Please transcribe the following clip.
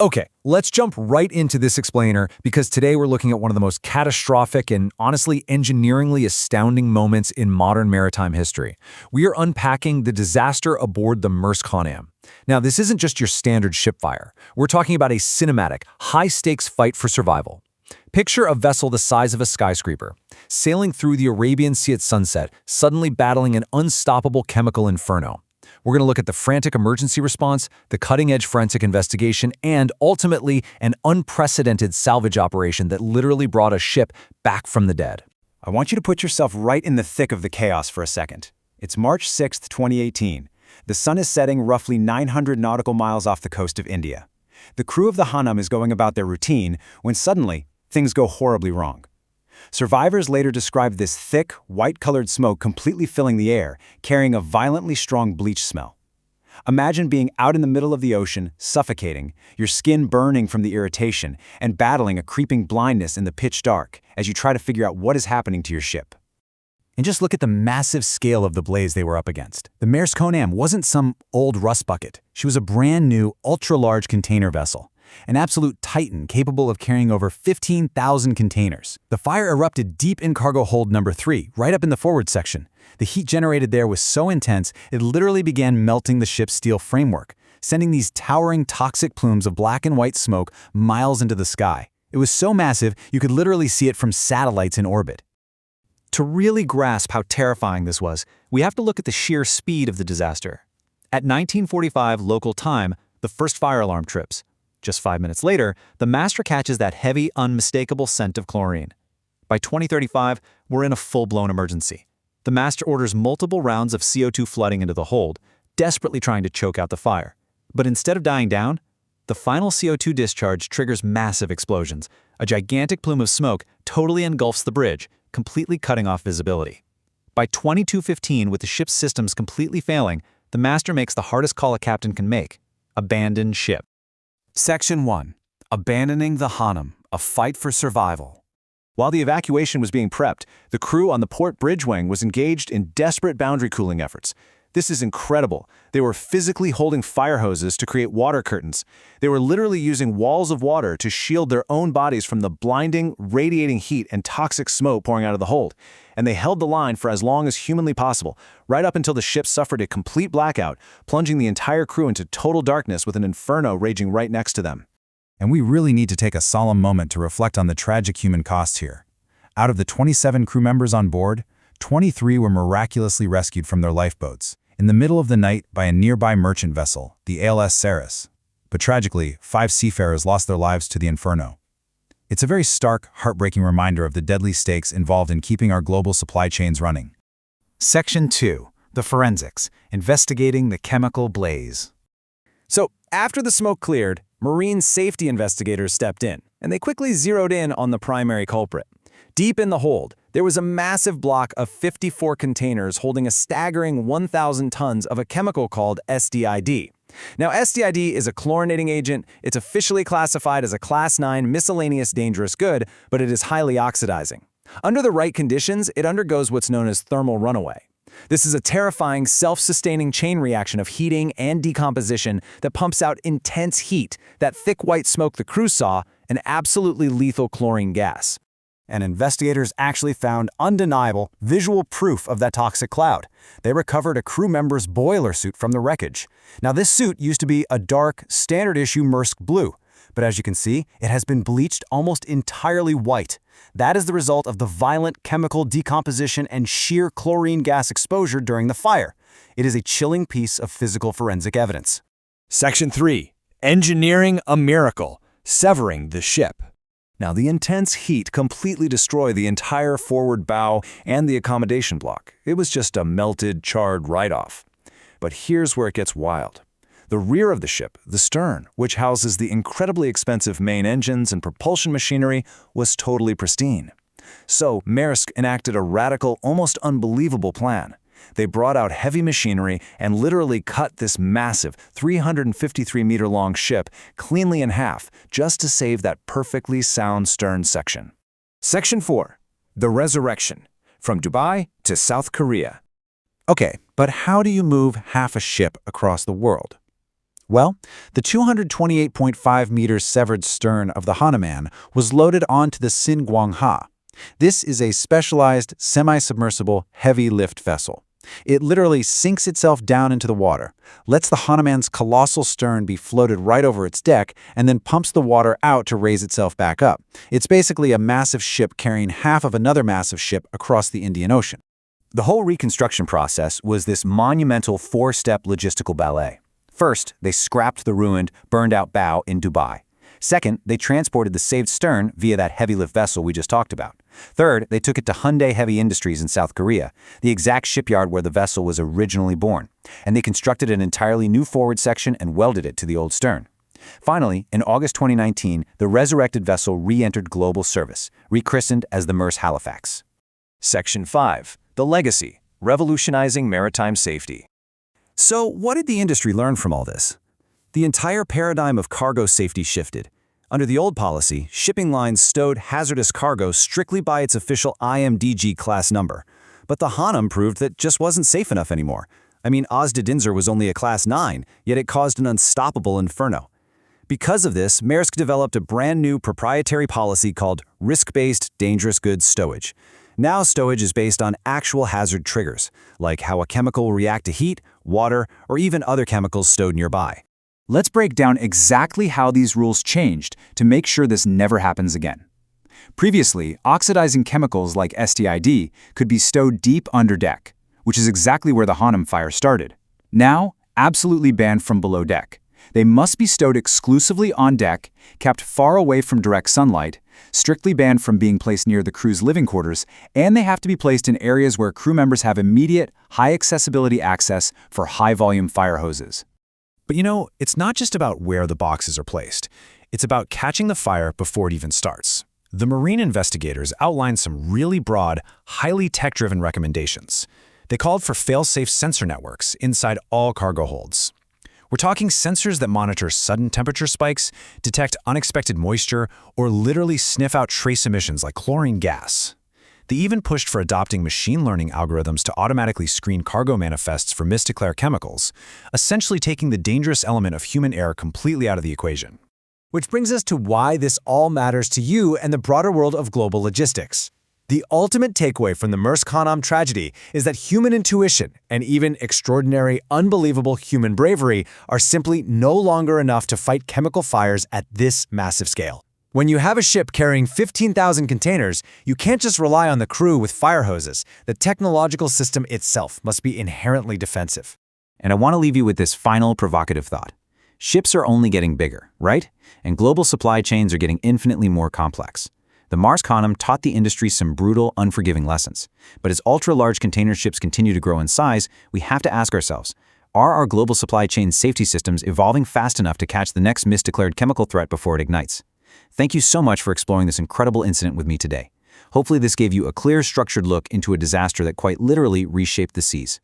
Okay, let's jump right into this explainer because today we're looking at one of the most catastrophic and honestly engineeringly astounding moments in modern maritime history. We are unpacking the disaster aboard the Maersk Honam. Now, this isn't just your standard ship fire. We're talking about a cinematic, high-stakes fight for survival. Picture a vessel the size of a skyscraper, sailing through the Arabian Sea at sunset, suddenly battling an unstoppable chemical inferno. We're going to look at the frantic emergency response, the cutting-edge forensic investigation, and ultimately an unprecedented salvage operation that literally brought a ship back from the dead. I want you to put yourself right in the thick of the chaos for a second. It's March 6, 2018. The sun is setting roughly 900 nautical miles off the coast of India. The crew of the Honam is going about their routine when suddenly things go horribly wrong. Survivors later described this thick, white-colored smoke completely filling the air, carrying a violently strong bleach smell. Imagine being out in the middle of the ocean, suffocating, your skin burning from the irritation, and battling a creeping blindness in the pitch dark as you try to figure out what is happening to your ship. And just look at the massive scale of the blaze they were up against. The Maersk Honam wasn't some old rust bucket. She was a brand new, ultra-large container vessel. An absolute titan capable of carrying over 15,000 containers. The fire erupted deep in cargo hold number 3, right up in the forward section. The heat generated there was so intense, it literally began melting the ship's steel framework, sending these towering toxic plumes of black and white smoke miles into the sky. It was so massive, you could literally see it from satellites in orbit. To really grasp how terrifying this was, we have to look at the sheer speed of the disaster. At 1945 local time, the first fire alarm trips. Just 5 minutes later, the master catches that heavy, unmistakable scent of chlorine. By 2035, we're in a full-blown emergency. The master orders multiple rounds of CO2 flooding into the hold, desperately trying to choke out the fire. But instead of dying down, the final CO2 discharge triggers massive explosions. A gigantic plume of smoke totally engulfs the bridge, completely cutting off visibility. By 22:15, with the ship's systems completely failing, the master makes the hardest call a captain can make: abandon ship. Section 1. Abandoning the Honam, a fight for survival. While the evacuation was being prepped, the crew on the port bridge wing was engaged in desperate boundary cooling efforts. This is incredible. They were physically holding fire hoses to create water curtains. They were literally using walls of water to shield their own bodies from the blinding, radiating heat and toxic smoke pouring out of the hold. And they held the line for as long as humanly possible, right up until the ship suffered a complete blackout, plunging the entire crew into total darkness with an inferno raging right next to them. And we really need to take a solemn moment to reflect on the tragic human cost here. Out of the 27 crew members on board, 23 were miraculously rescued from their lifeboats in the middle of the night by a nearby merchant vessel, the ALS Ceres. But tragically, 5 seafarers lost their lives to the inferno. It's a very stark, heartbreaking reminder of the deadly stakes involved in keeping our global supply chains running. Section 2. The forensics, investigating the chemical blaze. So, after the smoke cleared, marine safety investigators stepped in, and they quickly zeroed in on the primary culprit. Deep in the hold, there was a massive block of 54 containers holding a staggering 1,000 tons of a chemical called SDID. Now, SDID is a chlorinating agent. It's officially classified as a Class 9 miscellaneous dangerous good, but it is highly oxidizing. Under the right conditions, it undergoes what's known as thermal runaway. This is a terrifying, self-sustaining chain reaction of heating and decomposition that pumps out intense heat, that thick white smoke the crew saw, an absolutely lethal chlorine gas. And investigators actually found undeniable visual proof of that toxic cloud. They recovered a crew member's boiler suit from the wreckage. Now, this suit used to be a dark, standard-issue Maersk blue, but as you can see, it has been bleached almost entirely white. That is the result of the violent chemical decomposition and sheer chlorine gas exposure during the fire. It is a chilling piece of physical forensic evidence. Section 3. Engineering a miracle, severing the ship. Now, the intense heat completely destroyed the entire forward bow and the accommodation block. It was just a melted, charred write-off. But here's where it gets wild. The rear of the ship, the stern, which houses the incredibly expensive main engines and propulsion machinery, was totally pristine. So, Maersk enacted a radical, almost unbelievable plan. They brought out heavy machinery and literally cut this massive 353-meter-long ship cleanly in half just to save that perfectly sound stern section. Section 4. The Resurrection. From Dubai to South Korea. Okay, but how do you move half a ship across the world? Well, the 228.5 meters severed stern of the Honam was loaded onto the Singuangha. This is a specialized, semi-submersible, heavy-lift vessel. It literally sinks itself down into the water, lets the Honaman's colossal stern be floated right over its deck, and then pumps the water out to raise itself back up. It's basically a massive ship carrying half of another massive ship across the Indian Ocean. The whole reconstruction process was this monumental four-step logistical ballet. First, they scrapped the ruined, burned-out bow in Dubai. Second, they transported the saved stern via that heavy-lift vessel we just talked about. Third, they took it to Hyundai Heavy Industries in South Korea, the exact shipyard where the vessel was originally born, and they constructed an entirely new forward section and welded it to the old stern. Finally, in August 2019, the resurrected vessel re-entered global service, rechristened as the Maersk Halifax. Section 5. The Legacy, Revolutionizing Maritime Safety. So, what did the industry learn from all this? The entire paradigm of cargo safety shifted. Under the old policy, shipping lines stowed hazardous cargo strictly by its official IMDG class number. But the Honam proved that just wasn't safe enough anymore. I mean, Osda Dinser was only a class 9, yet it caused an unstoppable inferno. Because of this, Maersk developed a brand new proprietary policy called risk-based dangerous goods stowage. Now stowage is based on actual hazard triggers, like how a chemical will react to heat, water, or even other chemicals stowed nearby. Let's break down exactly how these rules changed to make sure this never happens again. Previously, oxidizing chemicals like STID could be stowed deep under deck, which is exactly where the Honam fire started. Now, absolutely banned from below deck. They must be stowed exclusively on deck, kept far away from direct sunlight, strictly banned from being placed near the crew's living quarters, and they have to be placed in areas where crew members have immediate, high-accessibility access for high-volume fire hoses. But you know, it's not just about where the boxes are placed. It's about catching the fire before it even starts. The marine investigators outlined some really broad, highly tech-driven recommendations. They called for fail-safe sensor networks inside all cargo holds. We're talking sensors that monitor sudden temperature spikes, detect unexpected moisture, or literally sniff out trace emissions like chlorine gas. They even pushed for adopting machine learning algorithms to automatically screen cargo manifests for misdeclared chemicals, essentially taking the dangerous element of human error completely out of the equation. Which brings us to why this all matters to you and the broader world of global logistics. The ultimate takeaway from the Maersk Honam tragedy is that human intuition and even extraordinary, unbelievable human bravery are simply no longer enough to fight chemical fires at this massive scale. When you have a ship carrying 15,000 containers, you can't just rely on the crew with fire hoses. The technological system itself must be inherently defensive. And I want to leave you with this final provocative thought. Ships are only getting bigger, right? And global supply chains are getting infinitely more complex. The Maersk Honam taught the industry some brutal, unforgiving lessons. But as ultra-large container ships continue to grow in size, we have to ask ourselves, are our global supply chain safety systems evolving fast enough to catch the next misdeclared chemical threat before it ignites? Thank you so much for exploring this incredible incident with me today. Hopefully this gave you a clear, structured look into a disaster that quite literally reshaped the seas.